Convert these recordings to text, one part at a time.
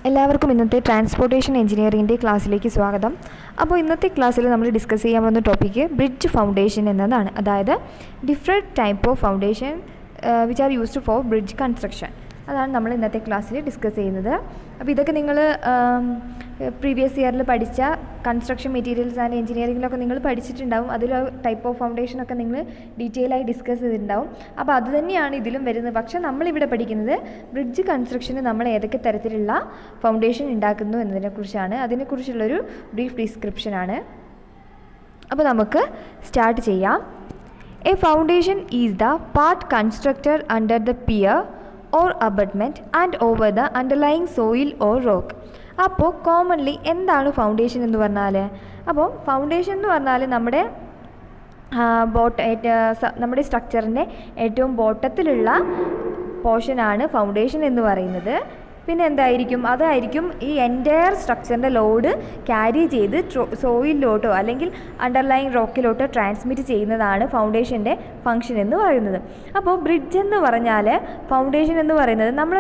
എല്ലാവർക്കും ഇന്നത്തെ ട്രാൻസ്പോർട്ടേഷൻ എഞ്ചിനീയറിംഗിൻ്റെ ക്ലാസ്സിലേക്ക് സ്വാഗതം. അപ്പോൾ ഇന്നത്തെ ക്ലാസ്സിൽ നമ്മൾ ഡിസ്കസ് ചെയ്യാൻ പോകുന്ന ടോപ്പിക്ക് ബ്രിഡ്ജ് ഫൗണ്ടേഷൻ എന്നതാണ്. അതായത് different type of foundation which are used for bridge construction. അതാണ് നമ്മൾ ഇന്നത്തെ ക്ലാസ്സിൽ ഡിസ്കസ് ചെയ്യുന്നത്. അപ്പോൾ ഇതൊക്കെ നിങ്ങൾ പ്രീവിയസ് ഇയറിൽ പഠിച്ച കൺസ്ട്രക്ഷൻ മെറ്റീരിയൽസ് ആൻഡ് എഞ്ചിനീയറിംഗിലൊക്കെ നിങ്ങൾ പഠിച്ചിട്ടുണ്ടാവും. അതിൽ ടൈപ്പ് ഓഫ് ഫൗണ്ടേഷനൊക്കെ നിങ്ങൾ ഡീറ്റെയിൽ ആയി ഡിസ്കസ് ചെയ്തിട്ടുണ്ടാവും. അപ്പോൾ അത് തന്നെയാണ് ഇതിലും വരുന്നത്. പക്ഷേ നമ്മളിവിടെ പഠിക്കുന്നത് ബ്രിഡ്ജ് കൺസ്ട്രക്ഷന് നമ്മൾ ഏതൊക്കെ തരത്തിലുള്ള ഫൗണ്ടേഷൻ ഉണ്ടാക്കുന്നു എന്നതിനെക്കുറിച്ചാണ്. അതിനെക്കുറിച്ചുള്ളൊരു ബ്രീഫ് ഡിസ്ക്രിപ്ഷനാണ്. അപ്പോൾ നമുക്ക് സ്റ്റാർട്ട് ചെയ്യാം. A foundation is the part constructed under the pier or abutment and over the underlying soil or rock. അപ്പോൾ കോമൺലി എന്താണ് ഫൗണ്ടേഷൻ എന്ന് പറഞ്ഞാൽ? അപ്പോൾ ഫൗണ്ടേഷൻ എന്ന് പറഞ്ഞാൽ നമ്മുടെ സ്ട്രക്ചറിൻ്റെ ഏറ്റവും ബോട്ടത്തിലുള്ള പോർഷനാണ് ഫൗണ്ടേഷൻ എന്ന് പറയുന്നത്. പിന്നെ എന്തായിരിക്കും? അതായിരിക്കും ഈ എൻറ്റയർ സ്ട്രക്ചറിൻ്റെ ലോഡ് ക്യാരി ചെയ്ത് സോയിലോട്ടോ അല്ലെങ്കിൽ അണ്ടർലൈൻ റോക്കിലോട്ടോ ട്രാൻസ്മിറ്റ് ചെയ്യുന്നതാണ് ഫൗണ്ടേഷൻ്റെ ഫങ്ഷൻ എന്ന് പറയുന്നത്. അപ്പോൾ ബ്രിഡ്ജ് എന്ന് പറഞ്ഞാൽ ഫൗണ്ടേഷൻ എന്ന് പറയുന്നത് നമ്മൾ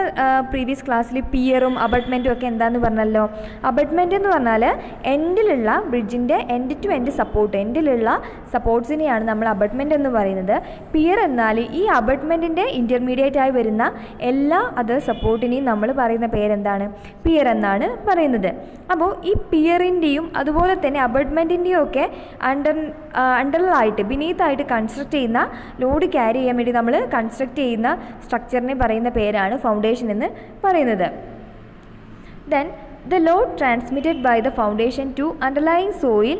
പ്രീവിയസ് ക്ലാസ്സിൽ പിയറും അബട്ട്മെൻറ്റും ഒക്കെ എന്താണെന്ന് പറഞ്ഞല്ലോ. അബട്ട്മെൻറ്റ് എന്ന് പറഞ്ഞാൽ എൻഡിലുള്ള ബ്രിഡ്ജിൻ്റെ എൻഡ് ടു എൻഡ് എൻഡിലുള്ള സപ്പോർട്ട്സിനെയാണ് നമ്മൾ അബട്ട്മെൻറ്റ് എന്ന് പറയുന്നത്. പിയർ എന്നാൽ ഈ അബട്ട്മെൻറ്റിൻ്റെ ഇൻ്റർമീഡിയറ്റ് ആയി വരുന്ന എല്ലാ അതർ സപ്പോർട്ടിനെയും നമ്മൾ പറയുന്ന പേരെന്താണ്? പിയർ എന്നാണ് പറയുന്നത്. അപ്പോൾ ഈ പിയറിൻ്റെയും അതുപോലെ തന്നെ അബട്ട്മെൻറ്റിൻ്റെയും ഒക്കെ അണ്ടറിലായിട്ട് ബിനീത്തായിട്ട് കൺസ്ട്രക്ട് ചെയ്യുന്ന ലോഡ് ക്യാരി ചെയ്യാൻ വേണ്ടി നമ്മൾ കൺസ്ട്രക്ട് ചെയ്യുന്ന സ്ട്രക്ചറിനെ പറയുന്ന പേരാണ് ഫൗണ്ടേഷൻ എന്ന് പറയുന്നത്. Then the load transmitted by the foundation to underlying soil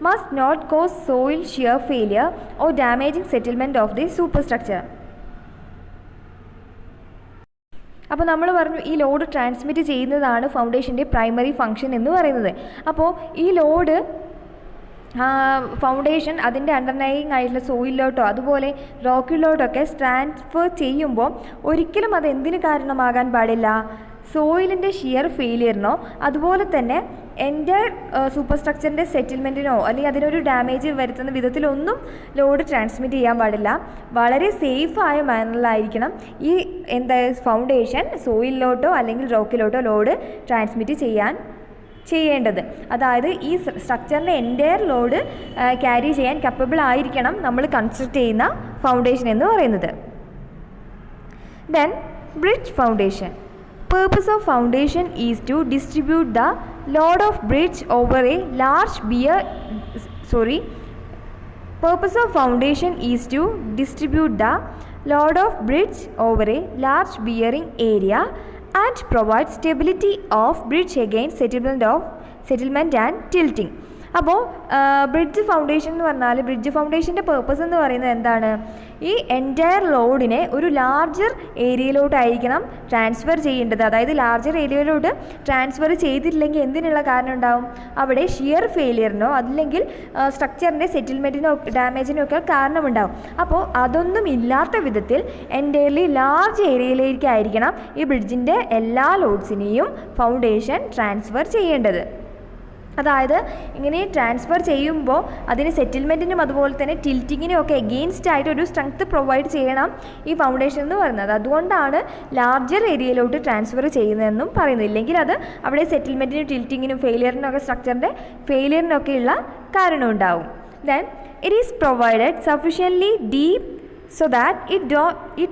must not cause soil shear failure or damaging settlement of the superstructure. അപ്പോൾ നമ്മൾ പറഞ്ഞു ഈ ലോഡ് ട്രാൻസ്മിറ്റ് ചെയ്യുന്നതാണ് ഫൗണ്ടേഷൻ്റെ പ്രൈമറി ഫങ്ഷൻ എന്ന് പറയുന്നത്. അപ്പോൾ ഈ ലോഡ് ഫൗണ്ടേഷൻ അതിൻ്റെ അണ്ടർലൈയിങ് ആയിട്ടുള്ള സോയിലോട്ടോ അതുപോലെ റോക്കിലോട്ടൊക്കെ ട്രാൻസ്ഫർ ചെയ്യുമ്പോൾ ഒരിക്കലും അത് എന്തിന് കാരണമാകാൻ പാടില്ല? സോയിലിൻ്റെ ഷിയർ ഫെയിലിയറിനോ അതുപോലെ തന്നെ എൻ്റെ സൂപ്പർ സ്ട്രക്ചറിൻ്റെ സെറ്റിൽമെൻറ്റിനോ അല്ലെങ്കിൽ അതിനൊരു ഡാമേജ് വരുത്തുന്ന വിധത്തിലൊന്നും ലോഡ് ട്രാൻസ്മിറ്റ് ചെയ്യാൻ പാടില്ല. വളരെ സേഫായ മാനറിലായിരിക്കണം ഈ ഫൗണ്ടേഷൻ സോയിലിലോട്ടോ അല്ലെങ്കിൽ റോക്കിലോട്ടോ ലോഡ് ട്രാൻസ്മിറ്റ് ചെയ്യേണ്ടത്. അതായത് ഈ സ്ട്രക്ചറിൻ്റെ എൻറ്റയർ ലോഡ് ക്യാരി ചെയ്യാൻ കപ്പബിൾ ആയിരിക്കണം നമ്മൾ കൺസ്ട്രക്ട് ചെയ്യുന്ന ഫൗണ്ടേഷൻ എന്ന് പറയുന്നത്. Then bridge foundation. Purpose of foundation is to distribute the load of bridge over a large Purpose of foundation is to distribute the load of bridge over a large bearing area and provide stability of bridge against settlement and tilting. അപ്പോൾ bridge foundation എന്ന് പറഞ്ഞാൽ bridge ഫൗണ്ടേഷൻ്റെ purpose എന്ന് പറയുന്നത് എന്താണ്? ഈ entire ലോഡിനെ ഒരു larger ഏരിയയിലോട്ടായിരിക്കണം transfer ചെയ്യേണ്ടത്. അതായത് ലാർജർ ഏരിയയിലോട്ട് ട്രാൻസ്ഫർ ചെയ്തിട്ടില്ലെങ്കിൽ എന്തിനുള്ള കാരണം ഉണ്ടാവും? അവിടെ ഷിയർ ഫെയിലിയറിനോ അല്ലെങ്കിൽ സ്ട്രക്ചറിൻ്റെ സെറ്റിൽമെൻറ്റിനോ ഡാമേജിനോ ഒക്കെ കാരണമുണ്ടാവും. അപ്പോൾ അതൊന്നും ഇല്ലാത്ത വിധത്തിൽ എൻറ്റയർലി ലാർജ് ഏരിയയിലേക്കായിരിക്കണം ഈ ബ്രിഡ്ജിൻ്റെ എല്ലാ ലോഡ്സിനെയും ഫൗണ്ടേഷൻ ട്രാൻസ്ഫർ ചെയ്യേണ്ടത്. അതായത് ഇങ്ങനെ ട്രാൻസ്ഫർ ചെയ്യുമ്പോൾ അതിന് സെറ്റിൽമെൻറ്റിനും അതുപോലെ തന്നെ ടിൽറ്റിങ്ങിനും ഒക്കെ എഗെയിൻസ്റ്റ് ആയിട്ട് ഒരു സ്ട്രെങ്ത് പ്രൊവൈഡ് ചെയ്യണം ഈ ഫൗണ്ടേഷൻ എന്ന് പറയുന്നത്. അതുകൊണ്ടാണ് ലാർജർ ഏരിയയിലോട്ട് ട്രാൻസ്ഫർ ചെയ്യുന്നതെന്നും പറയുന്നത്. ഇല്ലെങ്കിൽ അത് അവിടെ സെറ്റിൽമെൻറ്റിനും ടിൽറ്റിങ്ങിനും ഫെയിലിയറിനൊക്കെ സ്ട്രക്ചറിൻ്റെ ഫെയിലിയറിനൊക്കെയുള്ള കാരണം ഉണ്ടാവും. Then it is provided sufficiently deep so that it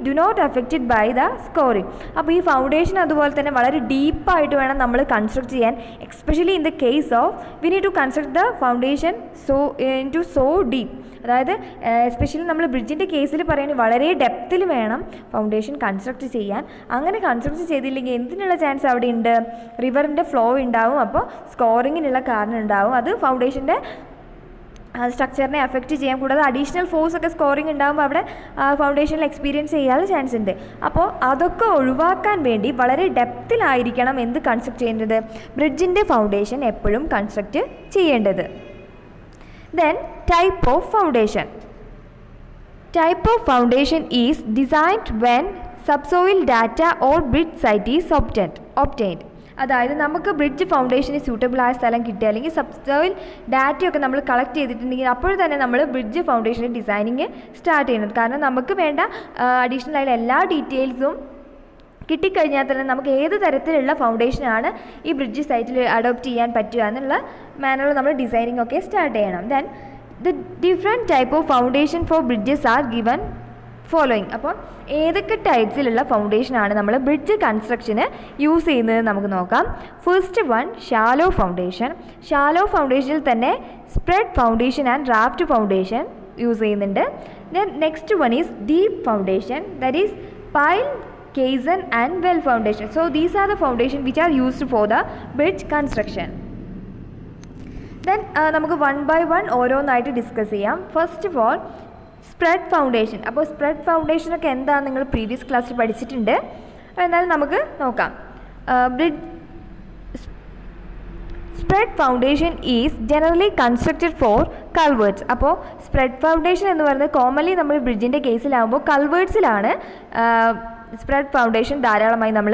do not affected by the scoring. അപ്പോൾ ഈ ഫൗണ്ടേഷൻ അതുപോലെ തന്നെ വളരെ ഡീപ്പായിട്ട് വേണം നമ്മൾ കൺസ്ട്രക്ട് ചെയ്യാൻ. Especially in the case of we need to construct the foundation so deep. അതായത് എസ്പെഷ്യലി നമ്മൾ ബ്രിഡ്ജിൻ്റെ കേസിൽ പറയുകയാണെങ്കിൽ വളരെ ഡെപ്തിൽ വേണം ഫൗണ്ടേഷൻ കൺസ്ട്രക്ട് ചെയ്യാൻ. അങ്ങനെ കൺസ്ട്രക്ട് ചെയ്തില്ലെങ്കിൽ എന്തിനുള്ള ചാൻസ് അവിടെ ഉണ്ട്? റിവറിൻ്റെ ഫ്ലോ ഉണ്ടാവും. അപ്പോൾ സ്കോറിങ്ങിനുള്ള കാരണം ഉണ്ടാവും. അത് ഫൗണ്ടേഷൻ്റെ സ്ട്രക്ചറിനെ അഫക്റ്റ് ചെയ്യാൻ, കൂടാതെ അഡീഷണൽ ഫോഴ്സ് ഒക്കെ സ്കോറിങ് ഉണ്ടാകുമ്പോൾ അവിടെ ഫൗണ്ടേഷനിൽ എക്സ്പീരിയൻസ് ചെയ്യാനുള്ള ചാൻസ് ഉണ്ട്. അപ്പോൾ അതൊക്കെ ഒഴിവാക്കാൻ വേണ്ടി വളരെ ഡെപ്തിലായിരിക്കണം എന്ത് കൺസ്ട്രക്ട് ചെയ്യേണ്ടത്? ബ്രിഡ്ജിൻ്റെ ഫൗണ്ടേഷൻ എപ്പോഴും കൺസ്ട്രക്റ്റ് ചെയ്യേണ്ടത്. Then type of foundation. Type of foundation is designed when subsoil data or bridge site is obtained. അതായത് നമുക്ക് ബ്രിഡ്ജ് ഫൗണ്ടേഷന് സ്യൂട്ടബിളായ സ്ഥലം കിട്ടുക അല്ലെങ്കിൽ സബ്സോയിൽ ഡാറ്റയൊക്കെ നമ്മൾ കളക്ട് ചെയ്തിട്ടുണ്ടെങ്കിൽ അപ്പോൾ തന്നെ നമ്മൾ ബ്രിഡ്ജ് ഫൗണ്ടേഷൻ്റെ ഡിസൈനിങ് സ്റ്റാർട്ട് ചെയ്യുന്നത്. കാരണം നമുക്ക് വേണ്ട അഡീഷണൽ ആയിട്ടുള്ള എല്ലാ ഡീറ്റെയിൽസും കിട്ടിക്കഴിഞ്ഞാൽ തന്നെ നമുക്ക് ഏത് തരത്തിലുള്ള ഫൗണ്ടേഷനാണ് ഈ ബ്രിഡ്ജ് സൈറ്റിൽ അഡോപ്റ്റ് ചെയ്യാൻ പറ്റുക എന്നുള്ള മാനറിൽ നമ്മൾ ഡിസൈനിങ് ഒക്കെ സ്റ്റാർട്ട് ചെയ്യണം. Then the different type of foundation four bridges R given following. അപ്പോൾ ഏതൊക്കെ ടൈപ്സിലുള്ള ഫൗണ്ടേഷനാണ് നമ്മൾ ബ്രിഡ്ജ് കൺസ്ട്രക്ഷന് യൂസ് ചെയ്യുന്നത് നമുക്ക് നോക്കാം. First one shallow foundation. Shallow ഫൗണ്ടേഷനിൽ തന്നെ spread foundation and raft foundation use ചെയ്യുന്നുണ്ട്. Then next one is deep foundation, that is pile, caisson and well foundation. So these are the foundation which are used for the bridge construction. Then നമുക്ക് one by one ഓരോന്നായിട്ട് discuss ചെയ്യാം. First of all spread foundation. അപ്പോൾ spread ഫൗണ്ടേഷനൊക്കെ എന്താണെന്ന് നിങ്ങൾ previous ക്ലാസ്സിൽ പഠിച്ചിട്ടുണ്ട്. എന്നാലും നമുക്ക് നോക്കാം. Spread foundation is generally constructed for culverts. അപ്പോൾ സ്പ്രെഡ് ഫൗണ്ടേഷൻ എന്ന് പറയുന്നത് കോമൺലി നമ്മൾ ബ്രിഡ്ജിൻ്റെ കേസിലാകുമ്പോൾ കൾവേർട്സിലാണ് സ്പ്രെഡ് ഫൗണ്ടേഷൻ ധാരാളമായി നമ്മൾ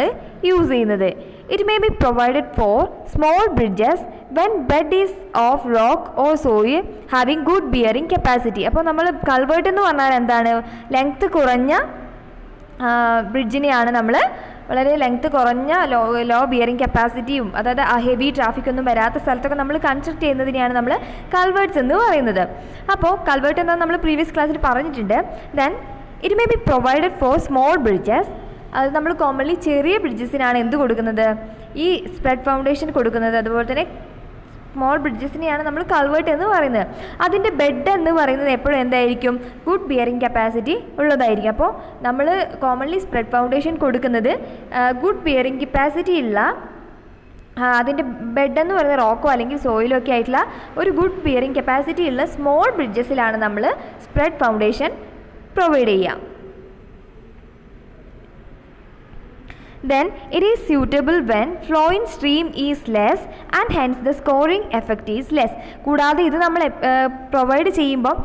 യൂസ് ചെയ്യുന്നത്. It may be provided four small bridges when bed is of rock or soil having good bearing capacity. അപ്പോൾ നമ്മൾ culvert എന്ന് പറഞ്ഞാൽ എന്താണ്, ലെങ്ത്ത് കുറഞ്ഞ ബ്രിഡ്ജിനെയാണ് നമ്മൾ വളരെ ലെങ്ത്ത് കുറഞ്ഞ ലോ ബിയറിംഗ് കപ്പാസിറ്റിയും, അതായത് ഹെവി ട്രാഫിക് ഒന്നും വരാത്ത സ്ഥലത്തൊക്കെ നമ്മൾ കൺസ്ട്രക്ട് ചെയ്യുന്നതിനെയാണ് നമ്മൾ കൾവേർട്ട്സ് എന്ന് പറയുന്നത്. അപ്പോൾ കൾവേർട്ട് എന്താണെന്ന് നമ്മൾ പ്രീവിയസ് ക്ലാസ്സിൽ പറഞ്ഞിട്ടുണ്ട്. Then it may be provided four small bridges. അത് നമ്മൾ കോമൺലി ചെറിയ ബ്രിഡ്ജസിനാണ് എന്ത് കൊടുക്കുന്നത്, ഈ സ്പ്രെഡ് ഫൗണ്ടേഷൻ കൊടുക്കുന്നത്. അതുപോലെ തന്നെ സ്മോൾ ബ്രിഡ്ജസിനെയാണ് നമ്മൾ കൾവേർട്ട് എന്ന് പറയുന്നത്. അതിൻ്റെ ബെഡ് എന്ന് പറയുന്നത് എപ്പോഴും എന്തായിരിക്കും, ഗുഡ് ബിയറിംഗ് കപ്പാസിറ്റി ഉള്ളതായിരിക്കും. അപ്പോൾ നമ്മൾ കോമൺലി സ്പ്രെഡ് ഫൗണ്ടേഷൻ കൊടുക്കുന്നത് ഗുഡ് ബിയറിംഗ് കപ്പാസിറ്റി ഉള്ള, അതിൻ്റെ ബെഡ് എന്ന് പറയുന്നത് റോക്കോ അല്ലെങ്കിൽ സോയിലോ ഒക്കെ ആയിട്ടുള്ള ഒരു ഗുഡ് ബിയറിംഗ് കപ്പാസിറ്റി ഉള്ള സ്മോൾ ബ്രിഡ്ജസിലാണ് നമ്മൾ സ്പ്രെഡ് ഫൗണ്ടേഷൻ പ്രൊവൈഡ് ചെയ്യാം. Then it is suitable when flowing stream is less and hence the scoring effect is less. കൂടാതെ ഇത് നമ്മൾ പ്രൊവൈഡ് ചെയ്യുമ്പോൾ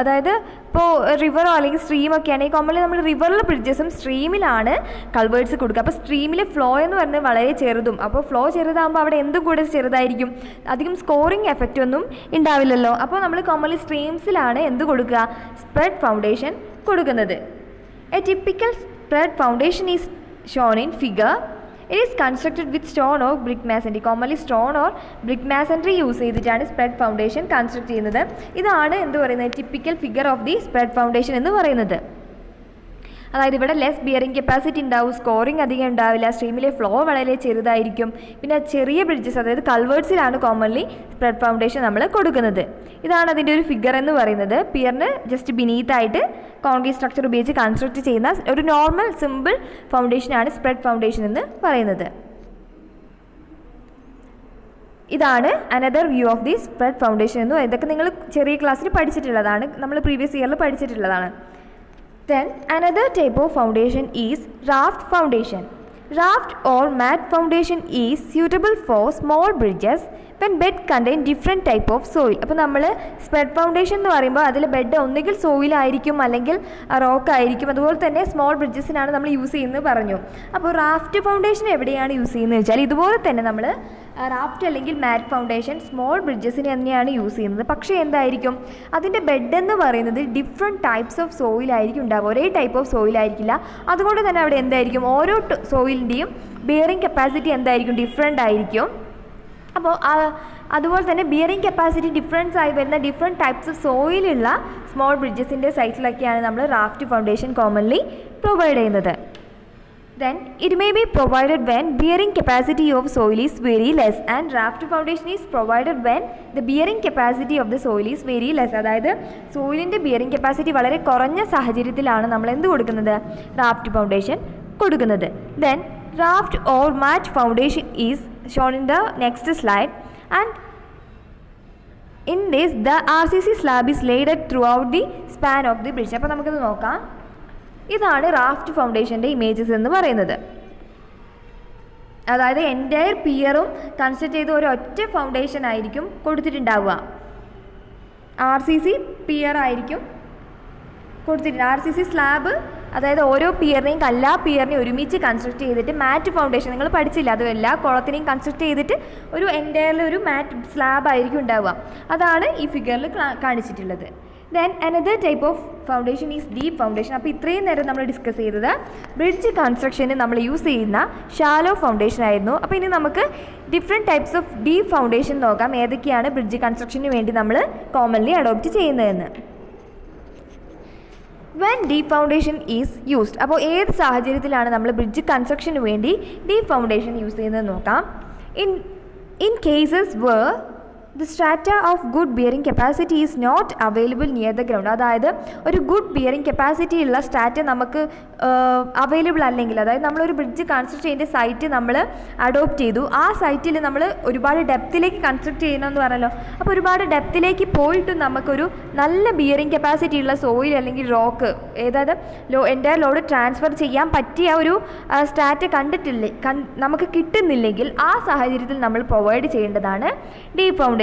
അതായത് ഇപ്പോൾ റിവറോ അല്ലെങ്കിൽ സ്ട്രീമൊക്കെ ആണെങ്കിൽ കോമൺലി നമ്മൾ റിവറിലെ ബ്രിഡ്ജസും സ്ട്രീമിലാണ് കൾവേർട്സ് കൊടുക്കുക. അപ്പോൾ സ്ട്രീമിലെ ഫ്ലോ എന്ന് പറയുന്നത് വളരെ ചെറുതും, അപ്പോൾ ഫ്ലോ ചെറുതാകുമ്പോൾ അവിടെ എന്തും കൂടെ ചെറുതായിരിക്കും, അധികം സ്കോറിങ് എഫക്റ്റ് ഒന്നും ഉണ്ടാവില്ലല്ലോ. അപ്പോൾ നമ്മൾ കോമൺലി സ്ട്രീംസിലാണ് എന്ത് കൊടുക്കുക, സ്പ്രെഡ് ഫൗണ്ടേഷൻ കൊടുക്കുന്നത്. A typical spread foundation is shown in figure. It is constructed with stone or brick masonry. Commonly stone or brick masonry use ചെയ്തിട്ടാണ് സ്പ്രെഡ് ഫൗണ്ടേഷൻ കൺസ്ട്രക്ട് ചെയ്യുന്നത്. ഇതാണ് എന്ത് പറയുന്നത്, typical figure of the spread foundation എന്ന് പറയുന്നത്. അതായത് ഇവിടെ less bearing capacity ഉണ്ടാവും, സ്കോറിംഗ് അധികം ഉണ്ടാവില്ല, സ്ട്രീമിലെ ഫ്ലോ വളരെ ചെറുതായിരിക്കും. പിന്നെ ചെറിയ ബ്രിഡ്ജസ് അതായത് കൾവേർട്സിലാണ് കോമൺലി സ്പ്രെഡ് ഫൗണ്ടേഷൻ നമ്മൾ കൊടുക്കുന്നത്. ഇതാണ് അതിൻ്റെ ഒരു ഫിഗർ എന്ന് പറയുന്നത്. പിയറിന് ജസ്റ്റ് ബിനീത്തായിട്ട് കോൺക്രീറ്റ് സ്ട്രക്ചർ ഉപയോഗിച്ച് കൺസ്ട്രക്ട് ചെയ്യുന്ന ഒരു നോർമൽ സിമ്പിൾ ഫൗണ്ടേഷനാണ് സ്പ്രെഡ് ഫൗണ്ടേഷൻ എന്ന് പറയുന്നത്. ഇതാണ് another view of the spread foundation എന്ന് പറയുന്നത്. ഇതൊക്കെ നിങ്ങൾ ചെറിയ ക്ലാസ്സിൽ പഠിച്ചിട്ടുള്ളതാണ്, നമ്മൾ പ്രീവിയസ് ഇയറിൽ പഠിച്ചിട്ടുള്ളതാണ്. Then another type of foundation is raft foundation. Raft or mat foundation is suitable for small bridges when bed contain different type of soil. അപ്പോൾ നമ്മൾ സ്പ്രെഡ് ഫൗണ്ടേഷൻ എന്ന് പറയുമ്പോൾ അതിൽ ബെഡ് ഒന്നുകിൽ സോയിലായിരിക്കും അല്ലെങ്കിൽ റോക്ക് ആയിരിക്കും. അതുപോലെ തന്നെ സ്മോൾ ബ്രിഡ്ജസിനാണ് നമ്മൾ യൂസ് ചെയ്യുന്നത് പറഞ്ഞു. അപ്പോൾ റാഫ്റ്റ് ഫൗണ്ടേഷൻ എവിടെയാണ് യൂസ് ചെയ്യുന്നത് വെച്ചാൽ ഇതുപോലെ തന്നെ നമ്മൾ റാഫ്റ്റ് അല്ലെങ്കിൽ മാറ്റ് ഫൗണ്ടേഷൻ സ്മോൾ ബ്രിഡ്ജസിന് തന്നെയാണ് യൂസ് ചെയ്യുന്നത്. പക്ഷേ എന്തായിരിക്കും, അതിൻ്റെ ബെഡ് എന്ന് പറയുന്നത് ഡിഫറെൻറ്റ് ടൈപ്സ് ഓഫ് സോയിലായിരിക്കും ഉണ്ടാവുക, ഒരേ ടൈപ്പ് ഓഫ് സോയിലായിരിക്കില്ല. അതുകൊണ്ട് തന്നെ അവിടെ എന്തായിരിക്കും, ഓരോ സോയിലിൻ്റെയും ബിയറിംഗ് കപ്പാസിറ്റി എന്തായിരിക്കും, ഡിഫറെൻ്റ് ആയിരിക്കും. അപ്പോൾ അതുപോലെ തന്നെ ബിയറിംഗ് കപ്പാസിറ്റി ഡിഫറൻസ് ആയി വരുന്ന ഡിഫറെൻറ്റ് ടൈപ്സ് ഓഫ് സോയിലുള്ള സ്മോൾ ബ്രിഡ്ജസിൻ്റെ സൈറ്റിലൊക്കെയാണ് നമ്മൾ റാഫ്റ്റ് ഫൗണ്ടേഷൻ കോമൺലി പ്രൊവൈഡ് ചെയ്യുന്നത്. Then it may be provided when bearing capacity of soil is very less and raft foundation is provided when the bearing capacity of the soil is very less. അതായത് സോയിലിൻ്റെ bearing capacity വളരെ കുറഞ്ഞ സാഹചര്യത്തിലാണ് നമ്മൾ എന്ത് കൊടുക്കുന്നത്, raft foundation കൊടുക്കുന്നത്. Then raft or mat foundation is shown in the next slide and in this the RCC slab is laid throughout the span of the bridge. അപ്പോൾ നമുക്കിത് നോക്കാം. ഇതാണ് റാഫ്റ്റ് ഫൗണ്ടേഷൻ്റെ ഇമേജസ് എന്ന് പറയുന്നത്. അതായത് എൻ്റയർ പിയറും കൺസ്ട്രക്ട് ചെയ്ത് ഒരു ഒറ്റ ഫൗണ്ടേഷൻ ആയിരിക്കും കൊടുത്തിട്ടുണ്ടാവുക. RCC പിയർ ആയിരിക്കും കൊടുത്തിട്ടുണ്ട്. RCC സ്ലാബ് അതായത് ഓരോ പിയറിനെയും എല്ലാ പിയറിനെയും ഒരുമിച്ച് കൺസ്ട്രക്ട് ചെയ്തിട്ട് മാറ്റ് ഫൗണ്ടേഷൻ നിങ്ങൾ പഠിച്ചില്ല, അത് എല്ലാ കുളത്തിനെയും കൺസ്ട്രക്ട് ചെയ്തിട്ട് ഒരു എൻ്റയറിൽ ഒരു മാറ്റ് സ്ലാബ് ആയിരിക്കും ഉണ്ടാവുക. അതാണ് ഈ ഫിഗറിൽ കാണിച്ചിട്ടുള്ളത്. Then another type of foundation is deep foundation. അപ്പോൾ ഇത്രയും നേരം നമ്മൾ ഡിസ്കസ് ചെയ്തത് ബ്രിഡ്ജ് കൺസ്ട്രക്ഷന് നമ്മൾ യൂസ് ചെയ്യുന്ന ഷാലോ ഫൗണ്ടേഷൻ ആയിരുന്നു. അപ്പോൾ ഇനി നമുക്ക് different types of deep foundation നോക്കാം, ഏതൊക്കെയാണ് ബ്രിഡ്ജ് കൺസ്ട്രക്ഷന് വേണ്ടി നമ്മൾ കോമൺലി അഡോപ്റ്റ് ചെയ്യുന്നതെന്ന്. When deep foundation is used, അപ്പോൾ ഏത് സാഹചര്യത്തിലാണ് നമ്മൾ ബ്രിഡ്ജ് കൺസ്ട്രക്ഷന് വേണ്ടി ഡീപ്പ് ഫൗണ്ടേഷൻ യൂസ് ചെയ്യുന്നത് നോക്കാം. In cases where the strata of good bearing capacity is not available near the ground, അതായത് ഒരു ഗുഡ് ബിയറിംഗ് കപ്പാസിറ്റി ഉള്ള സ്ട്രാറ്റ നമുക്ക് അവൈലബിൾ അല്ലെങ്കിൽ, അതായത് നമ്മളൊരു ബ്രിഡ്ജ് കൺസ്ട്രക്ട് ചെയ്യേണ്ട സൈറ്റ് നമ്മൾ അഡോപ്റ്റ് ചെയ്തു, ആ സൈറ്റിൽ നമ്മൾ ഒരുപാട് ഡെപ്തിലേക്ക് കൺസ്ട്രക്ട് ചെയ്യണമെന്ന് പറഞ്ഞല്ലോ. അപ്പോൾ ഒരുപാട് ഡെപ്തിലേക്ക് പോയിട്ടും നമുക്കൊരു നല്ല ബിയറിംഗ് കപ്പാസിറ്റി ഉള്ള സോയിൽ അല്ലെങ്കിൽ റോക്ക്, അതായത് എൻ്റയർ ലോഡ് ട്രാൻസ്ഫർ ചെയ്യാൻ പറ്റിയ ഒരു സ്ട്രാറ്റ നമുക്ക് കിട്ടുന്നില്ലെങ്കിൽ ആ സാഹചര്യത്തിൽ നമ്മൾ പ്രൊവൈഡ് ചെയ്യേണ്ടതാണ് ഡീപ്പ് ഫൗണ്ടേഷൻ.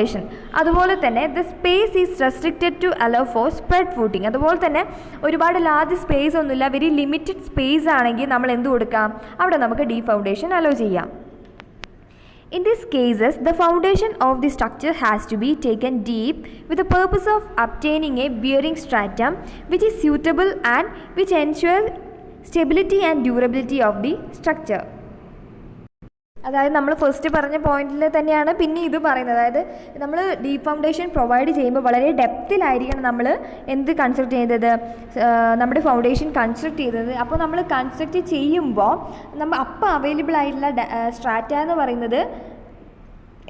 അതുപോലെ തന്നെ the space is restricted to allow for spread footing, അതുപോലെ തന്നെ ഒരുപാട് ലാർജ് സ്പേസ് ഒന്നുമില്ല, വെരി ലിമിറ്റഡ് സ്പേസ് ആണെങ്കിൽ നമ്മൾ എന്ത് കൊടുക്കാം, അവിടെ നമുക്ക് ഡീപ്പ് ഫൗണ്ടേഷൻ അലോ ചെയ്യാം. In these cases, the foundation of the structure has to be taken deep with the purpose of obtaining a bearing stratum which is suitable and which ensures stability and durability of the structure. അതായത് നമ്മൾ first പറഞ്ഞ പോയിന്റിൽ തന്നെയാണ് പിന്നെ ഇത് പറയുന്നത്, അതായത് നമ്മൾ ഡീപ്പ് ഫൗണ്ടേഷൻ പ്രൊവൈഡ് ചെയ്യുമ്പോൾ വളരെ ഡെപ്തിലായിരിക്കണം നമ്മൾ എന്ത് കൺസ്ട്രക്ട് ചെയ്തത്, നമ്മുടെ ഫൗണ്ടേഷൻ കൺസ്ട്രക്ട് ചെയ്തത്. അപ്പോൾ നമ്മൾ കൺസ്ട്രക്ട് ചെയ്യുമ്പോൾ അപ്പോൾ അവൈലബിൾ ആയിട്ടുള്ള സ്ട്രാറ്റ എന്ന് പറയുന്നത്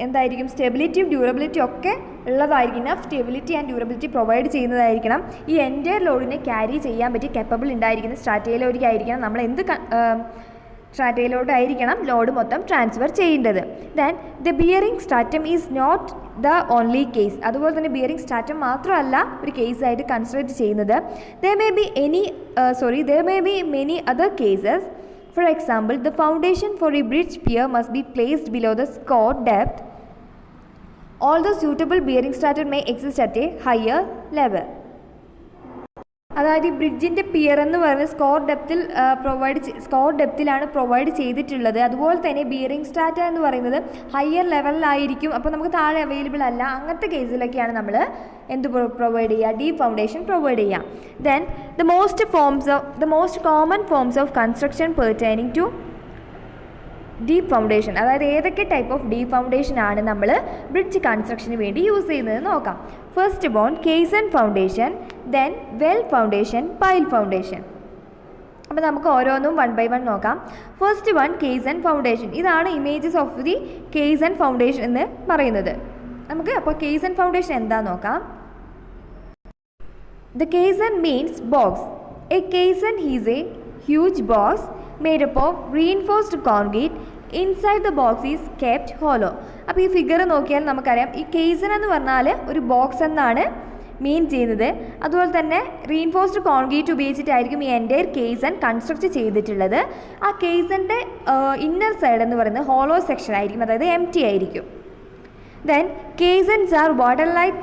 എന്തായിരിക്കും, സ്റ്റെബിലിറ്റിയും ഡ്യൂറബിലിറ്റിയും ഒക്കെ ഉള്ളതായിരിക്കും. Enough stability and durability provide ചെയ്യുന്നതായിരിക്കണം. ഈ എൻ്റയർ ലോഡിനെ ക്യാരി ചെയ്യാൻ പറ്റി കെപ്പബിൾ ഉണ്ടായിരിക്കുന്ന സ്ട്രാറ്റയിലൊരിക്കായിരിക്കണം നമ്മൾ എന്ത് സ്ട്രാറ്റയിലോട്ടായിരിക്കണം ലോഡ് മൊത്തം ട്രാൻസ്ഫർ ചെയ്യേണ്ടത്. Then the bearing stratum is not the only case, അതുപോലെ തന്നെ ബിയറിംഗ് സ്ട്രാറ്റം മാത്രമല്ല ഒരു കേസായിട്ട് കൺസിഡർ ചെയ്യുന്നത്. There may be many other cases. For example, the foundation for a bridge pier must be placed below the score depth. Although suitable bearing stratum may exist at a higher level. അതായത് ഈ ബ്രിഡ്ജിൻ്റെ peer എന്ന് പറയുന്നത് score ഡെപ്തിലാണ് provide ചെയ്തിട്ടുള്ളത്. അതുപോലെ തന്നെ bearing strata എന്ന് പറയുന്നത് higher ലെവലിലായിരിക്കും, അപ്പോൾ നമുക്ക് താഴെ അവൈലബിൾ അല്ല. അങ്ങനത്തെ കേസിലൊക്കെയാണ് നമ്മൾ എന്ത് പ്രൊവൈഡ് ചെയ്യുക, ഡീപ്പ് ഫൗണ്ടേഷൻ പ്രൊവൈഡ് ചെയ്യാം. Then the most common forms of construction pertaining to deep foundation, അതായത് ഏതൊക്കെ ടൈപ്പ് ഓഫ് ഡീപ്പ് ഫൗണ്ടേഷൻ ആണ് നമ്മൾ ബ്രിഡ്ജ് കൺസ്ട്രക്ഷന് വേണ്ടി യൂസ് ചെയ്യുന്നത് നോക്കാം. First caisson foundation, then well foundation, pile foundation. അപ്പോൾ നമുക്ക് ഓരോന്നും 1 by 1 നോക്കാം. First caisson foundation. ഇതാണ് images of the caisson foundation എന്ന് പറയുന്നത്. നമുക്ക് അപ്പോൾ കേസൺ ഫൗണ്ടേഷൻ എന്താ നോക്കാം. The caisson means box. A caisson is a huge box made up of reinforced concrete. Inside the box is kept hollow. അപ്പോൾ ഈ figure നോക്കിയാൽ നമുക്കറിയാം ഈ കേസൺ എന്ന് പറഞ്ഞാൽ ഒരു ബോക്സ് എന്നാണ് മീൻ ചെയ്യുന്നത്. അതുപോലെ തന്നെ റീഇൻഫോഴ്സ്ഡ് കോൺക്രീറ്റ് ഉപയോഗിച്ചിട്ടായിരിക്കും ഈ എൻ്റയർ കേസൺ കൺസ്ട്രക്ട് ചെയ്തിട്ടുള്ളത്. ആ കേസൻ്റെ ഇന്നർ സൈഡ് എന്ന് പറയുന്നത് ഹോളോ സെക്ഷൻ ആയിരിക്കും, അതായത് എംപ്റ്റി ആയിരിക്കും. Then caissons are watertight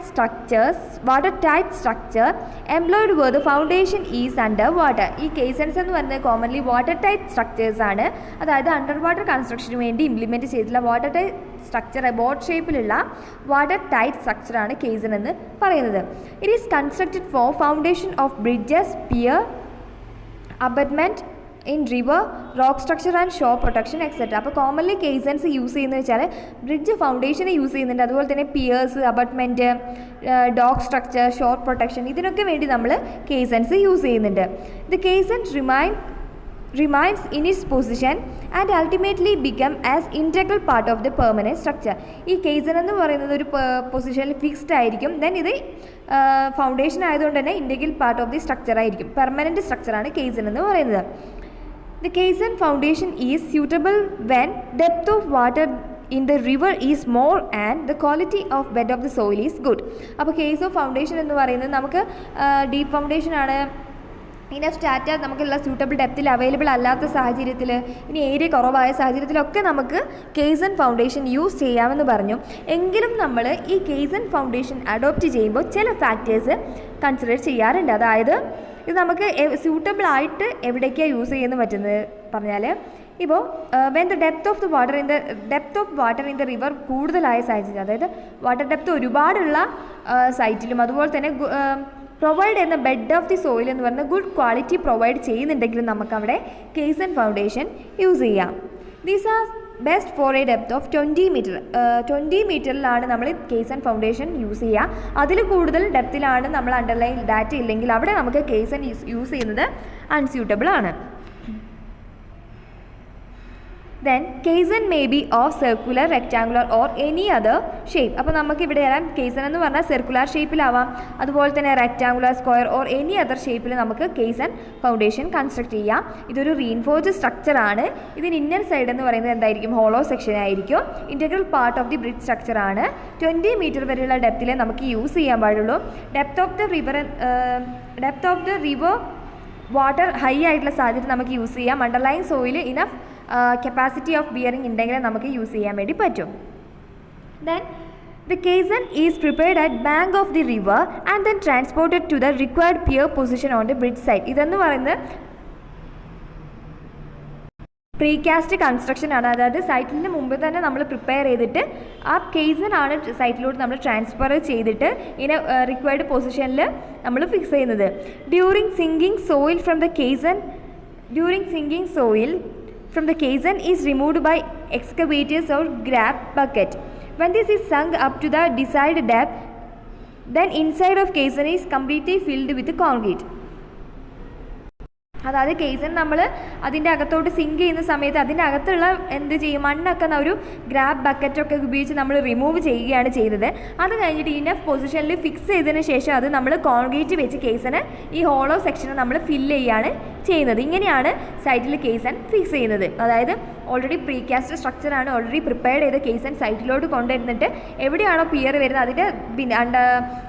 structure employed where the foundation is under water. ഈ caissons എന്ന് പറയുന്നത് കോമൺലി വാട്ടർ ടൈറ്റ് സ്ട്രക്ചേഴ്സ് ആണ്, അതായത് അണ്ടർ വാട്ടർ കൺസ്ട്രക്ഷന് വേണ്ടി ഇംപ്ലിമെൻറ്റ് ചെയ്തിട്ടുള്ള വാട്ടർ ടൈറ്റ് സ്ട്രക്ചർ, ബോട്ട് ഷേപ്പിലുള്ള വാട്ടർ ടൈറ്റ് സ്ട്രക്ചറാണ് കേസൺ എന്ന് പറയുന്നത്. It is constructed for foundation of bridges, pier, abutment in river, rock structure and shore protection et cetera. അപ്പോൾ commonly caissons use ചെയ്യുന്നത് വെച്ചാൽ ബ്രിഡ്ജ് ഫൗണ്ടേഷന് യൂസ് ചെയ്യുന്നുണ്ട്, അതുപോലെ തന്നെ piers, abutment, dock structure, shore protection, ഇതിനൊക്കെ വേണ്ടി നമ്മൾ കേസൺസ് യൂസ് ചെയ്യുന്നുണ്ട്. The caissons remains in its position and ultimately become as integral part of the permanent structure. ഈ കേസൺ എന്ന് പറയുന്നത് ഒരു പൊസിഷനിൽ ഫിക്സ്ഡ് ആയിരിക്കും. ദെൻ ഇത് ഫൗണ്ടേഷൻ ആയതുകൊണ്ട് തന്നെ integral part of the structure ആയിരിക്കും. പെർമനൻറ്റ് സ്ട്രക്ചറാണ് കേസൺ എന്ന് പറയുന്നത്. The caisson foundation is suitable when depth of water in the river is more and the quality of bed of the soil is good. അപ്പോൾ case of foundation എന്ന് പറയുന്നത് നമുക്ക് deep foundation ആണ്, enough സ്റ്റാറ്റ നമുക്കുള്ള suitable ഡെപ്തിൽ available അല്ലാത്ത സാഹചര്യത്തിൽ, ഇനി area കുറവായ സാഹചര്യത്തിലൊക്കെ നമുക്ക് കേസൺ ഫൗണ്ടേഷൻ യൂസ് ചെയ്യാമെന്ന് പറഞ്ഞു. എങ്കിലും നമ്മൾ ഈ കേസൺ ഫൗണ്ടേഷൻ അഡോപ്റ്റ് ചെയ്യുമ്പോൾ ചില ഫാക്ടേഴ്സ് കൺസിഡർ ചെയ്യാറുണ്ട്. അതായത് ഇത് നമുക്ക് സ്യൂട്ടബിൾ ആയിട്ട് എവിടേക്കാണ് യൂസ് ചെയ്യുന്നത് പറ്റുന്നത് പറഞ്ഞാൽ, ഇപ്പോൾ when the depth of water in the river കൂടുതലായ സാഹചര്യം, അതായത് വാട്ടർ ഡെപ്ത് ഒരുപാടുള്ള സൈറ്റിലും അതുപോലെ തന്നെ പ്രൊവൈഡ് ചെയ്യുന്ന ബെഡ് ഓഫ് ദി സോയിൽ എന്ന് പറഞ്ഞാൽ ഗുഡ് ക്വാളിറ്റി പ്രൊവൈഡ് ചെയ്യുന്നുണ്ടെങ്കിൽ നമുക്കവിടെ കേസൻ ഫൗണ്ടേഷൻ യൂസ് ചെയ്യാം. These are best for a depth of 20 metre. 20 മീറ്ററിലാണ് നമ്മൾ കേസൻ ഫൗണ്ടേഷൻ യൂസ് ചെയ്യുക. അതിൽ കൂടുതൽ ഡെപ്തിലാണ് നമ്മൾ അണ്ടർലൈൻ ഡാറ്റ ഇല്ലെങ്കിൽ അവിടെ നമുക്ക് കേസൻ യൂസ് ചെയ്യുന്നത് അൺസ്യൂട്ടബിൾ ആണ്. Then caisson may be of circular, rectangular or any other shape. അപ്പോൾ നമുക്ക് ഇവിടെ വരാം കേസൻ എന്ന് പറഞ്ഞാൽ സർക്കുലർ ഷേപ്പിലാവാം, അതുപോലെ തന്നെ rectangular, square or any other ഷേപ്പിൽ നമുക്ക് കേസൻ ഫൗണ്ടേഷൻ കൺസ്ട്രക്ട് ചെയ്യാം. ഇതൊരു റീൻഫോഴ്സ്ഡ് സ്ട്രക്ചറാണ്. ഇതിന് ഇന്നർ സൈഡ് എന്ന് പറയുന്നത് എന്തായിരിക്കും? ഹോളോ സെക്ഷൻ ആയിരിക്കും. Integral part of the bridge സ്ട്രക്ചറാണ്. 20 മീറ്റർ വരെയുള്ള ഡെപ്തിലെ നമുക്ക് യൂസ് ചെയ്യാൻ പാടുള്ളൂ. Depth of the river water high ആയിട്ടുള്ള സാഹചര്യം നമുക്ക് യൂസ് ചെയ്യാം. Underlying soil enough capacity of bearing ഉണ്ടെങ്കിൽ നമുക്ക് യൂസ് ചെയ്യാൻ വേണ്ടി പറ്റും. Then the caisson is prepared at bank of the river and then transported to the required pier position on the bridge site. ഇതെന്ന് പറയുന്നത് പ്രീകാസ്റ്റ് കൺസ്ട്രക്ഷൻ ആണ്. അതായത് സൈറ്റിന് മുമ്പ് തന്നെ നമ്മൾ പ്രിപ്പയർ ചെയ്തിട്ട് ആ കേസൻ ആണ് സൈറ്റിലോട്ട് നമ്മൾ ട്രാൻസ്ഫർ ചെയ്തിട്ട് ഇങ്ങനെ റിക്വയർഡ് പൊസിഷനിൽ നമ്മൾ ഫിക്സ് ചെയ്യുന്നത്. During sinking soil from the caisson is removed by excavators or grab bucket. When this is sunk up to the desired depth, then inside of caisson is completely filled with concrete. അതായത് കേസൻ നമ്മൾ അതിൻ്റെ അകത്തോട്ട് zinc ചെയ്യുന്ന സമയത്ത് അതിൻ്റെ അകത്തുള്ള എന്ത് ചെയ്യും, മണ്ണൊക്കെ ഒരു ഗ്രാബ് ബക്കറ്റൊക്കെ ഉപയോഗിച്ച് നമ്മൾ റിമൂവ് ചെയ്യുകയാണ് ചെയ്യുന്നത്. അത് കഴിഞ്ഞിട്ട് ഇനഫ് പൊസിഷനിൽ ഫിക്സ് ചെയ്തതിന് ശേഷം അത് നമ്മൾ കോൺക്രീറ്റ് വെച്ച് കേസന് ഈ ഹോളോ സെക്ഷന് നമ്മൾ ഫില്ല് ചെയ്യുകയാണ് ചെയ്യുന്നത്. ഇങ്ങനെയാണ് സൈറ്റിൽ കേസൻ ഫിക്സ് ചെയ്യുന്നത്. അതായത് ഓൾറെഡി പ്രീകാസ്റ്റ് സ്ട്രക്ചറാണ്, ഓൾറെഡി പ്രിപ്പയർഡ് ചെയ്ത കേസൻ സൈറ്റിലോട്ട് കൊണ്ടുവരുന്നിട്ട് എവിടെയാണോ പിയർ വരുന്നത് അതിൻ്റെ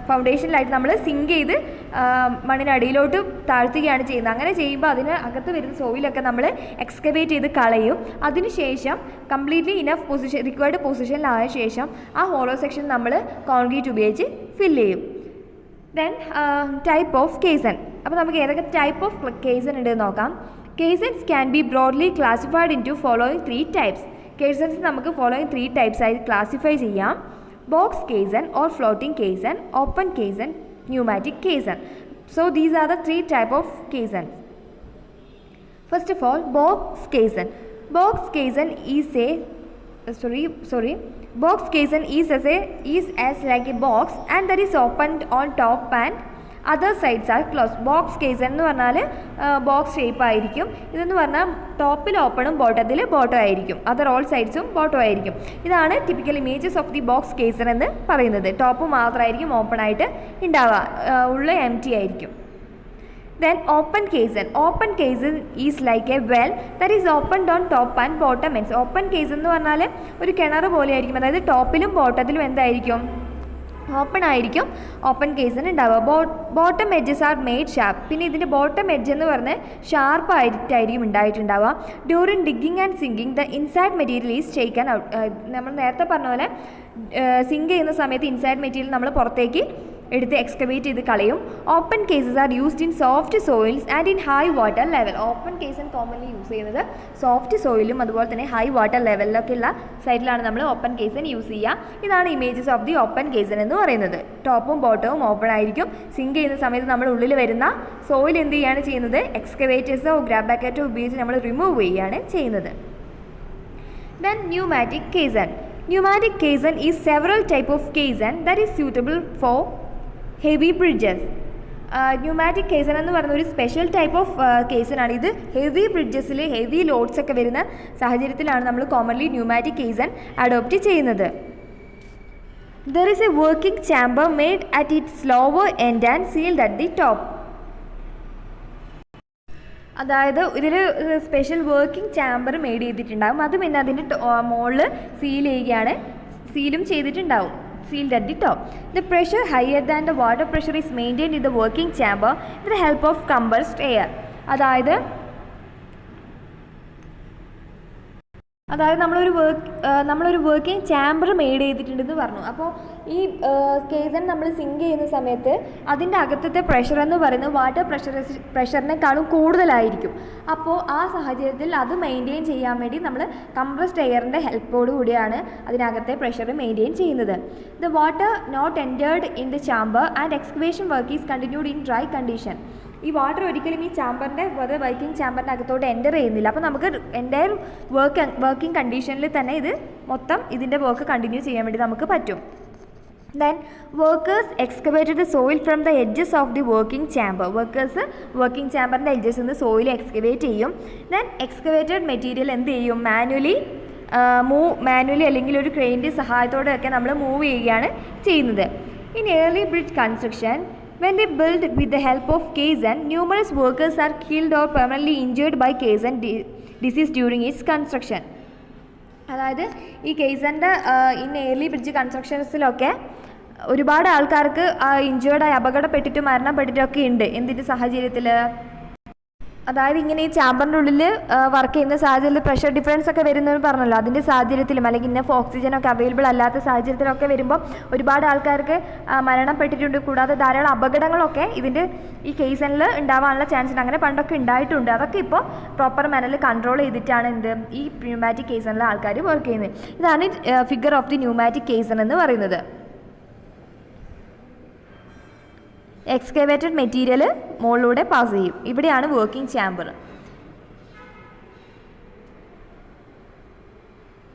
ഫൗണ്ടേഷനിലായിട്ട് നമ്മൾ സിങ്ക് ചെയ്ത് മണ്ണിനടിയിലോട്ട് താഴ്ത്തുകയാണ് ചെയ്യുന്നത്. അങ്ങനെ ചെയ്യുമ്പോൾ അതിന് അകത്ത് വരുന്ന സോയിലൊക്കെ നമ്മൾ എക്സ്കവേറ്റ് ചെയ്ത് കളയും. അതിനുശേഷം കംപ്ലീറ്റ്ലി ഇനഫ് പൊസിഷൻ റിക്വയർഡ് പൊസിഷനിലായ ശേഷം ആ ഹോളോ സെക്ഷൻ നമ്മൾ കോൺക്രീറ്റ് ഉപയോഗിച്ച് ഫില്ല് ചെയ്യും. Then type of caisson. അപ്പോൾ നമുക്ക് ഏതൊക്കെ ടൈപ്പ് ഓഫ് കേസൻ ഉണ്ടെന്ന് നോക്കാം. Caissons can be broadly classified into following 3 types. Caissons നമുക്ക് ഫോളോയിങ് 3 ടൈപ്സ് ആയി ക്ലാസിഫൈ ചെയ്യാം. Box caisson or floating caisson, open caisson, pneumatic caisson. So these are the 3 type of caissons. First of all, box caisson. Box caisson is as like a box and that is opened on top and other sides are closed. Box caisson എന്ന് പറഞ്ഞാൽ box shape ആയിരിക്കും. ഇതെന്ന് പറഞ്ഞാൽ ടോപ്പിൽ ഓപ്പണും ബോട്ടത്തിൽ bottom ആയിരിക്കും, other all സൈഡ്സും bottom ആയിരിക്കും. ഇതാണ് typical images of the box kaizen എന്ന് പറയുന്നത്. ടോപ്പ് മാത്രമായിരിക്കും ഓപ്പൺ ആയിട്ട് ഉണ്ടാവുക, ഉള്ള എം ടി ആയിരിക്കും. Then open caisson. Open caisson is like a well that is opened on top and bottom ends. Open caisson എന്ന് പറഞ്ഞാൽ ഒരു കിണർ പോലെ ആയിരിക്കും. അതായത് ടോപ്പിലും ബോട്ടത്തിലും എന്തായിരിക്കും? ഓപ്പൺ ആയിരിക്കും ഓപ്പൺ കേസൻ ഉണ്ടാവുക. Bottom edges are made sharp. പിന്നെ ഇതിൻ്റെ ബോട്ടം എഡ്ജ് എന്ന് പറഞ്ഞാൽ ഷാർപ്പ് ആയിട്ടായിരിക്കും ഉണ്ടായിട്ടുണ്ടാവുക. During digging and sinking the inside material is taken out. നമ്മൾ നേരത്തെ പറഞ്ഞ പോലെ സിങ്ക് ചെയ്യുന്ന സമയത്ത് ഇൻസൈഡ് മെറ്റീരിയൽ നമ്മൾ പുറത്തേക്ക് എടുത്ത് എക്സ്കവേറ്റ് ചെയ്ത് കളയും. Open caissons are used in soft soils and in high water level. Open caisson commonly use ചെയ്യുന്നത് സോഫ്റ്റ് സോയിലും അതുപോലെ തന്നെ ഹൈ വാട്ടർ ലെവലിലൊക്കെ ഉള്ള സൈഡിലാണ് നമ്മൾ ഓപ്പൺ കേസൻ യൂസ് ചെയ്യുക. ഇതാണ് images of the open Kesan എന്ന് പറയുന്നത്. ടോപ്പും ബോട്ടവും ഓപ്പൺ ആയിരിക്കും. സിങ്ക് ചെയ്യുന്ന സമയത്ത് നമ്മൾ ഉള്ളിൽ വരുന്ന സോയിൽ എന്ത് ചെയ്യുകയാണ് ചെയ്യുന്നത്? എക്സ്കവേറ്റേഴ്സോ ഗ്രാബ് ബക്കറ്റോ ഉപയോഗിച്ച് നമ്മൾ റിമൂവ് ചെയ്യുകയാണ് ചെയ്യുന്നത്. Then pneumatic caisson. Pneumatic caisson is several type of caisson that is suitable for heavy bridges. Pneumatic kaizen എന്ന് പറയുന്ന ഒരു സ്പെഷ്യൽ ടൈപ്പ് ഓഫ് കേസനാണ്. ഇത് ഹെവി ബ്രിഡ്ജസിൽ ഹെവി ലോഡ്സ് ഒക്കെ വരുന്ന സാഹചര്യത്തിലാണ് നമ്മൾ കോമൺലി ന്യൂമാറ്റിക് കേസൺ അഡോപ്റ്റ് ചെയ്യുന്നത്. There is A working chamber made at its lower end and sealed at the top. അതായത് ഇതിൽ സ്പെഷ്യൽ വർക്കിംഗ് ചാമ്പർ മെയ്ഡ് ചെയ്തിട്ടുണ്ടാകും. അത് പിന്നെ അതിൻ്റെ മുകളിൽ സീലും ചെയ്തിട്ടുണ്ടാവും. Sealed at the top. The pressure higher than the water pressure is maintained in the working chamber with the help of compressed air. അതായത് അതായത് നമ്മളൊരു വർക്കിംഗ് ചാമ്പർ മെയ്ഡ് ചെയ്തിട്ടുണ്ടെന്ന് പറഞ്ഞു. അപ്പോൾ ഈ കേസൺ നമ്മൾ സിങ്ക് ചെയ്യുന്ന സമയത്ത് അതിൻ്റെ അകത്തത്തെ പ്രഷർ എന്ന് പറയുന്നത് വാട്ടർ പ്രഷറിനേക്കാളും കൂടുതലായിരിക്കും. അപ്പോൾ ആ സാഹചര്യത്തിൽ അത് മെയിൻറ്റെയിൻ ചെയ്യാൻ വേണ്ടി നമ്മൾ കംപ്രസ്ഡ് എയറിൻ്റെ ഹെൽപ്പോട് കൂടിയാണ് അതിനകത്തെ പ്രഷർ മെയിൻറ്റെയിൻ ചെയ്യുന്നത്. The water not entered in the chamber and excavation work is continued in dry condition. ഈ വാട്ടർ ഒരിക്കലും ഈ ചാമ്പറിൻ്റെ വർക്കിംഗ് ചാമ്പറിൻ്റെ അകത്തോട്ട് എൻ്റർ ചെയ്യുന്നില്ല. അപ്പോൾ നമുക്ക് എൻ്റയർ വർക്കിംഗ് കണ്ടീഷനിൽ തന്നെ ഇത് മൊത്തം ഇതിൻ്റെ വർക്ക് കണ്ടിന്യൂ ചെയ്യാൻ വേണ്ടി നമുക്ക് പറ്റും. Then workers excavated the soil from the edges of the working chamber. Workers working ചാമ്പറിൻ്റെ എഡ്ജസ് നിന്ന് സോയിൽ എക്സ്കവേറ്റ് ചെയ്യും. ദെൻ എക്സ്കവേറ്റഡ് മെറ്റീരിയൽ എന്ത് ചെയ്യും? മാനുവലി അല്ലെങ്കിൽ ഒരു ക്രെയിനിൻ്റെ സഹായത്തോടെയൊക്കെ നമ്മൾ മൂവ് ചെയ്യുകയാണ് ചെയ്യുന്നത്. In early bridge construction, when they build with the help of caisson, numerous workers are killed or permanently injured by caisson disease during its construction. അതായത് ഈ കേസൻ്റെ ഇൻ ഏർലി ബ്രിഡ്ജ് കൺസ്ട്രക്ഷൻസിലൊക്കെ ഒരുപാട് ആൾക്കാർക്ക് ഇഞ്ചേർഡായി അപകടപ്പെട്ടിട്ടും മരണപ്പെട്ടിട്ടൊക്കെ ഉണ്ട്. എന്തിൻ്റെ സാഹചര്യത്തിൽ? അതായത് ഇങ്ങനെ ഈ ചാമ്പറിൻ്റെ ഉള്ളിൽ വർക്ക് ചെയ്യുന്ന സാഹചര്യത്തിൽ പ്രഷർ ഡിഫറൻസ് ഒക്കെ വരുന്നതെന്ന് പറഞ്ഞല്ലോ. അതിൻ്റെ സാഹചര്യത്തിലും അല്ലെങ്കിൽ ഇന്നഫ് ഓക്സിജനൊക്കെ അവൈലബിൾ അല്ലാത്ത സാഹചര്യത്തിലൊക്കെ വരുമ്പോൾ ഒരുപാട് ആൾക്കാർക്ക് മരണപ്പെട്ടിട്ടുണ്ട്. കൂടാതെ ധാരാളം അപകടങ്ങളൊക്കെ ഈ കേസണിൽ ഉണ്ടാവാനുള്ള ചാൻസ് ഉണ്ട്. അങ്ങനെ പണ്ടൊക്കെ ഉണ്ടായിട്ടുണ്ട്. അതൊക്കെ ഇപ്പോൾ പ്രോപ്പർ മാനറിൽ കൺട്രോൾ ചെയ്തിട്ടാണ് ഈ ന്യൂമാറ്റിക് കേസണിലെ ആൾക്കാർ വർക്ക് ചെയ്യുന്നത്. ഇതാണ് figure of the pneumatic kaizen എന്ന് പറയുന്നത്. എക്സ്കവേറ്റഡ് മെറ്റീരിയൽ മുകളിലൂടെ പാസ് ചെയ്യും. ഇവിടെയാണ് വർക്കിംഗ് ചാമ്പർ.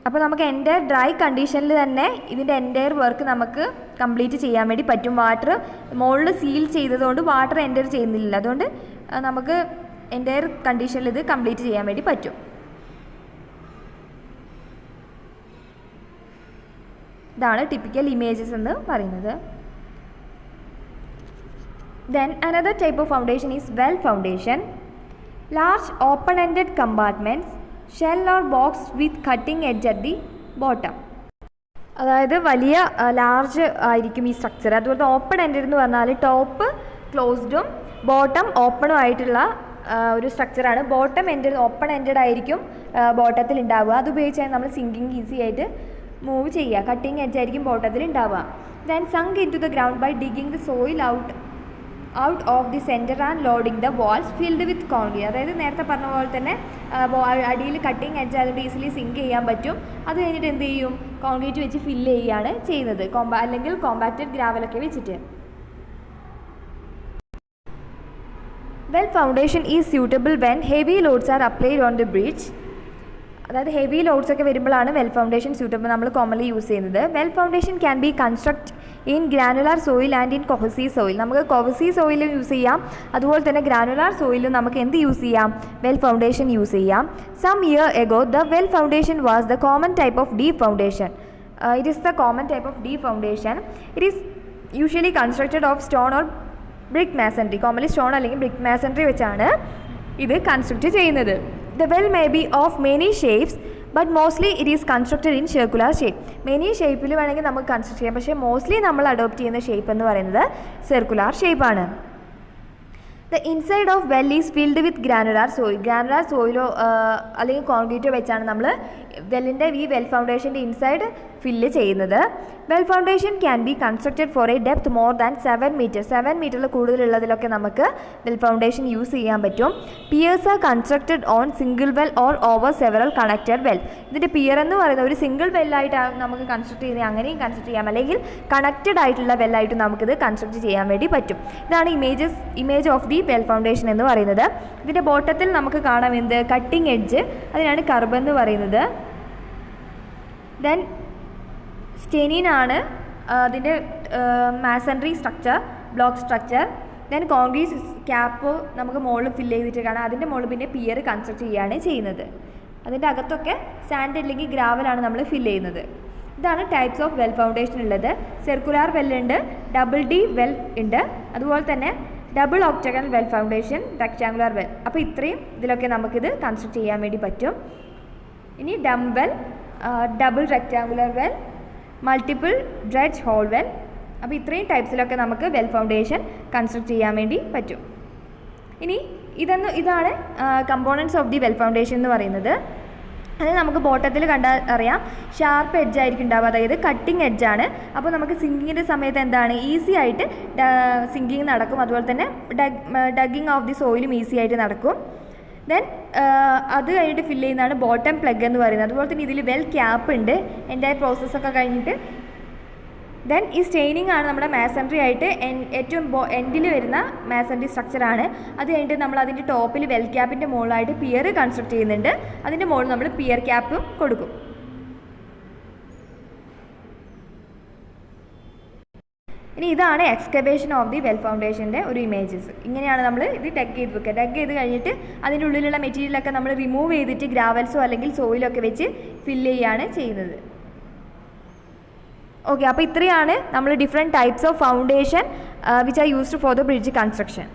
അപ്പോൾ നമുക്ക് എൻ്റയർ ഡ്രൈ കണ്ടീഷനിൽ തന്നെ ഇതിൻ്റെ എൻ്റയർ വർക്ക് നമുക്ക് കംപ്ലീറ്റ് ചെയ്യാൻ വേണ്ടി പറ്റും. വാട്ടർ മുകളിൽ സീൽ ചെയ്തതുകൊണ്ട് വാട്ടർ എൻ്റർ ചെയ്യുന്നില്ല. അതുകൊണ്ട് നമുക്ക് എൻ്റയർ കണ്ടീഷനിൽ ഇത് കംപ്ലീറ്റ് ചെയ്യാൻ വേണ്ടി പറ്റും. ഇതാണ് ടിപ്പിക്കൽ ഇമേജസ് എന്ന് പറയുന്നത്. Then another type of foundation is well foundation. Large open-ended compartments, shell or box with cutting edge at the bottom. അതായത് വലിയ ലാർജ് ആയിരിക്കും ഈ സ്ട്രക്ചർ. അതുപോലെ ഓപ്പൺ എൻഡഡ് എന്ന് പറഞ്ഞാൽ ടോപ്പ് ക്ലോസ്ഡും ബോട്ടം ഓപ്പണും ആയിട്ടുള്ള ഒരു സ്ട്രക്ചറാണ്. ബോട്ടം എൻഡഡ് ഓപ്പൺ എൻഡഡ് ആയിരിക്കും ബോട്ടത്തിൽ ഉണ്ടാവുക. അത് ഉപയോഗിച്ചാൽ നമ്മൾ സിങ്കിങ് ഈസി ആയിട്ട് മൂവ് ചെയ്യുക. കട്ടിങ് എഡ്ജ് ആയിരിക്കും ബോട്ടത്തിൽ ഉണ്ടാവുക. Then sunk into the ground by digging the soil out of the centre and loading the walls filled with concrete. അതായത് നേരത്തെ പറഞ്ഞ പോലെ തന്നെ അടിയിൽ കട്ടിങ് എഡ്ജ് ആയതുകൊണ്ട് ഈസിലി സിങ്ക് ചെയ്യാൻ പറ്റും. അത് കഴിഞ്ഞിട്ട് എന്ത് ചെയ്യും? കോൺക്രീറ്റ് വെച്ച് ഫില്ല് ചെയ്യുകയാണ് ചെയ്യുന്നത്, അല്ലെങ്കിൽ കോമ്പാക്റ്റഡ് ഗ്രാവലൊക്കെ വെച്ചിട്ട്. Well foundation is suitable when heavy loads are applied on the bridge. അതായത് ഹെവി ലോഡ്സ് ഒക്കെ വരുമ്പോഴാണ് വെൽ ഫൗണ്ടേഷൻ സ്യൂട്ടബിൾ നമ്മൾ കോമൺലി യൂസ് ചെയ്യുന്നത്. Well foundation can be construct in granular soil and in cohesive soil. നമുക്ക് cohesive സോയിലും use ചെയ്യാം. അതുപോലെ തന്നെ ഗ്രാനുലാർ സോയിലും നമുക്ക് എന്ത് യൂസ് ചെയ്യാം? വെൽ ഫൗണ്ടേഷൻ യൂസ് ചെയ്യാം. Some year ago the well foundation was the common type of deep foundation. It is the common type of deep foundation. It is usually constructed of stone or brick masonry. Commonly stone അല്ലെങ്കിൽ brick masonry വെച്ചാണ് ഇത് construct ചെയ്യുന്നത്. The well may be of many shapes, but mostly it is constructed in circular shape. Many ഷേപ്പിൽ വേണമെങ്കിൽ നമുക്ക് construct ചെയ്യാം. പക്ഷേ mostly നമ്മൾ അഡോപ്റ്റ് ചെയ്യുന്ന ഷേപ്പ് എന്ന് പറയുന്നത് സർക്കുലാർ ഷേപ്പാണ്. The inside of well is filled with granular soil. Granular സോയിലോ അല്ലെങ്കിൽ കോൺക്രീറ്റോ വെച്ചാണ് നമ്മൾ വെല്ലിൻ്റെ ഈ വെൽ ഫൗണ്ടേഷൻ്റെ ഇൻസൈഡ് ഫില്ല് ചെയ്യുന്നത്. Well foundation can be constructed for a depth more than 7 metre. 7 മീറ്ററിൽ കൂടുതലുള്ളതിലൊക്കെ നമുക്ക് വെൽ ഫൗണ്ടേഷൻ യൂസ് ചെയ്യാൻ പറ്റും. Piers are constructed on single well or over several connected well. ഇതിൻ്റെ പിയർ എന്ന് പറയുന്നത് ഒരു സിംഗിൾ വെല്ലായിട്ടാണ് നമുക്ക് കൺസ്ട്രക്ട് ചെയ്യുന്നത്. അങ്ങനെയും കൺസ്ട്രക്ട് ചെയ്യാം, അല്ലെങ്കിൽ കണക്റ്റഡ് ആയിട്ടുള്ള വെല്ലായിട്ട് നമുക്കിത് കൺസ്ട്രക്ട് ചെയ്യാൻ വേണ്ടി പറ്റും. ഇതാണ് image of the well foundation എന്ന് പറയുന്നത്. ഇതിൻ്റെ ബോട്ടത്തിൽ നമുക്ക് കാണാം എന്ത്? Cutting edge. അതിനാണ് കർബ് എന്ന് പറയുന്നത്. ദെൻ സ്റ്റെനിനാണ് അതിൻ്റെ masonry structure, block structure. Then concrete cap നമുക്ക് മുകളിൽ ഫില്ല് ചെയ്തിട്ട് കാണാം. അതിൻ്റെ മുകളിൽ പിന്നെ പിയർ കൺസ്ട്രക്ട് ചെയ്യുകയാണ് ചെയ്യുന്നത്. അതിൻ്റെ അകത്തൊക്കെ സാൻഡ് അല്ലെങ്കിൽ ഗ്രാവലാണ് നമ്മൾ ഫില്ല് ചെയ്യുന്നത്. ഇതാണ് ടൈപ്സ് ഓഫ് വെൽ ഫൗണ്ടേഷൻ ഉള്ളത്. സർക്കുലാർ വെല്ലുണ്ട്, ഡബിൾ ഡി വെൽ ഉണ്ട്, അതുപോലെ തന്നെ double octagon well foundation, rectangular well. അപ്പോൾ ഇത്രയും ഇതിലൊക്കെ നമുക്കിത് കൺസ്ട്രക്ട് ചെയ്യാൻ വേണ്ടി പറ്റും. ഇനി dumb well, double rectangular well, multiple dredge hole well. അപ്പോൾ ഇത്രയും ടൈപ്സിലൊക്കെ നമുക്ക് വെൽ ഫൗണ്ടേഷൻ കൺസ്ട്രക്ട് ചെയ്യാൻ വേണ്ടി പറ്റും. ഇനി ഇതാണ് components of the well foundation എന്ന് പറയുന്നത്. അത് നമുക്ക് ബോട്ടത്തിൽ കണ്ടാൽ അറിയാം ഷാർപ്പ് എഡ്ജായിരിക്കും ഉണ്ടാവുക, അതായത് കട്ടിങ് എഡ്ജാണ്. അപ്പോൾ നമുക്ക് സിങ്കിങ്ങിൻ്റെ സമയത്ത് എന്താണ് ഈസി ആയിട്ട് സിങ്കിങ് നടക്കും, അതുപോലെ തന്നെ ഡഗ്ഗിങ് ഓഫ് ദി സോയിലും ഈസി ആയിട്ട് നടക്കും. ദെൻ അത് കഴിഞ്ഞിട്ട് ഫില്ല് ചെയ്യുന്നതാണ് ബോട്ടം പ്ലഗ് എന്ന് പറയുന്നത്. അതുപോലെ തന്നെ ഇതിൽ വെൽ ക്യാപ്പ് ഉണ്ട്. എൻ്റെ പ്രോസസ്സൊക്കെ കഴിഞ്ഞിട്ട് ദെൻ ഈ സ്റ്റെയിനിങ് ആണ് നമ്മുടെ മാസൺറി ആയിട്ട് ഏറ്റവും എൻഡിൽ വരുന്ന മാസൺറി സ്ട്രക്ചറാണ്. അത് കഴിഞ്ഞിട്ട് നമ്മൾ അതിൻ്റെ ടോപ്പിൽ വെൽ ക്യാപ്പിൻ്റെ മുകളിലായിട്ട് പിയർ കൺസ്ട്രക്ട് ചെയ്യുന്നുണ്ട്. അതിൻ്റെ മുകളിൽ നമ്മൾ പിയർ ക്യാപ്പും കൊടുക്കും. ഇനി ഇതാണ് എക്സ്കവേഷൻ ഓഫ് ദി വെൽ ഫൗണ്ടേഷൻ്റെ ഒരു ഇമേജസ്. ഇങ്ങനെയാണ് നമ്മൾ ഇത് ഡഗ് ചെയ്ത് വെക്കുക. ഡഗ് ചെയ്ത് കഴിഞ്ഞിട്ട് അതിൻ്റെ ഉള്ളിലുള്ള മെറ്റീരിയലൊക്കെ നമ്മൾ റിമൂവ് ചെയ്തിട്ട് ഗ്രാവൽസോ അല്ലെങ്കിൽ സോയിലോ ഒക്കെ വെച്ച് ഫില്ല് ചെയ്യുകയാണ് ചെയ്യുന്നത്. ഓക്കെ, അപ്പോൾ ഇത്രയാണ് നമ്മൾ different types of foundation which are used for the bridge construction.